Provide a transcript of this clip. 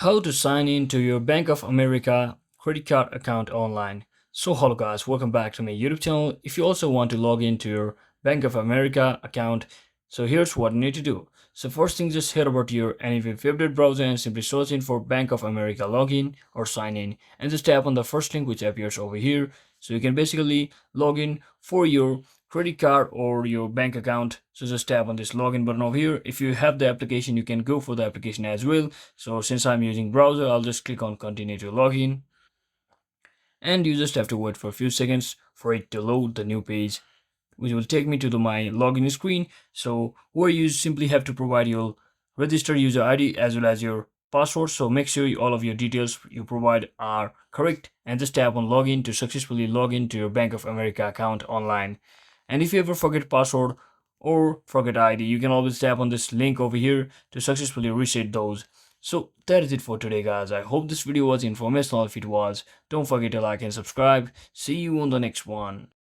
How to sign in to your Bank of America credit card account online. So hello guys, welcome back to my YouTube channel. If you also want to log into your Bank of America account, so here's what you need to do. So first thing, just head over to your any of your favorite browser and simply search in for Bank of America login or sign in, and just tap on the first link which appears over here. So you can basically log in for your credit card or your bank account. So just tap on this login button over here. If you have the application, you can go for the application as well. So since I'm using browser, I'll just click on continue to login, and you just have to wait for a few seconds for it to load the new page, which will take me to my login screen. So where you simply have to provide your registered user ID as well as your password. So make sure all of your details you provide are correct, and just tap on login to successfully log into your Bank of America account online. And if you ever forget password or forget ID, you can always tap on this link over here to successfully reset those. So that is it for today guys. I hope this video was informational. If it was, don't forget to like and subscribe. See you on the next one.